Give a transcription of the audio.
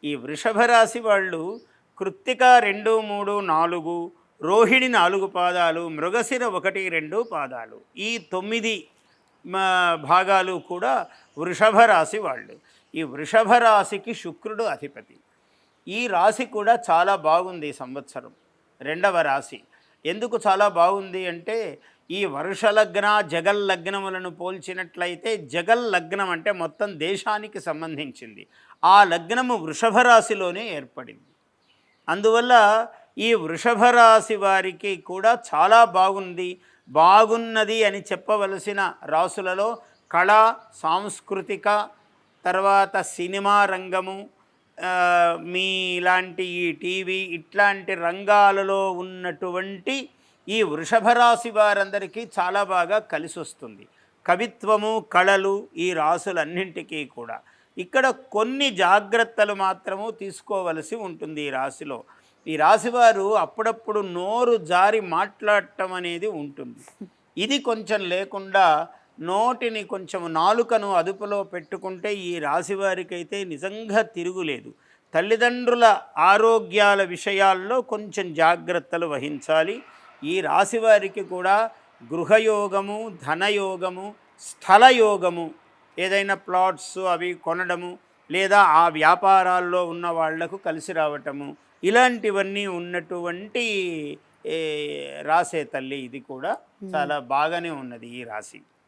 ఈ వృషభ రాశి వాళ్ళు కృత్తిక 2, 3, 4, రోహిణి 4 పాదాలు, మృగశిర 1, 2 పాదాలు, ఈ 9 భాగాలు కూడా వృషభ రాశి వాళ్ళు. ఈ వృషభ రాశికి శుక్రుడు అధిపతి. ఈ రాశి కూడా చాలా బాగుంది ఈ సంవత్సరం, రెండవ రాశి. ఎందుకు చాలా బాగుంది అంటే ఈ వర్షలగ్న జగల్లగ్నములను పోల్చినట్లయితే జగల్లగ్నం అంటే మొత్తం దేశానికి సంబంధించింది. ఆ లగ్నము వృషభ రాశిలోనే ఏర్పడింది. అందువల్ల ఈ వృషభ రాశి వారికి కూడా చాలా బాగున్నది అని చెప్పవలసిన రాసులలో కళ, సాంస్కృతిక, తర్వాత సినిమా రంగము, మీ ఇలాంటి ఈ టీవీ ఇట్లాంటి రంగాలలో ఉన్నటువంటి ఈ వృషభ రాశి వారందరికీ చాలా బాగా కలిసి వస్తుంది. కవిత్వము, కళలు ఈ రాసులన్నింటికీ కూడా. ఇక్కడ కొన్ని జాగ్రత్తలు మాత్రము తీసుకోవలసి ఉంటుంది ఈ రాశిలో. ఈ రాశివారు అప్పుడప్పుడు నోరు జారి మాట్లాడటం అనేది ఉంటుంది. ఇది కొంచెం లేకుండా నోటిని కొంచెం నాలుకను అదుపులో పెట్టుకుంటే ఈ రాశివారికైతే నిజంగా తిరుగులేదు. తల్లిదండ్రుల ఆరోగ్యాల విషయాల్లో కొంచెం జాగ్రత్తలు వహించాలి. ఈ రాశివారికి కూడా గృహయోగము, ధనయోగము, స్థలయోగము, ఏదైనా ప్లాట్స్ అవి కొనడము, లేదా ఆ వ్యాపారాల్లో ఉన్న వాళ్లకు కలిసి రావటము, ఇలాంటివన్నీ ఉన్నటువంటి రాసే తల్లి. ఇది కూడా చాలా బాగానే ఉన్నది ఈ రాశి.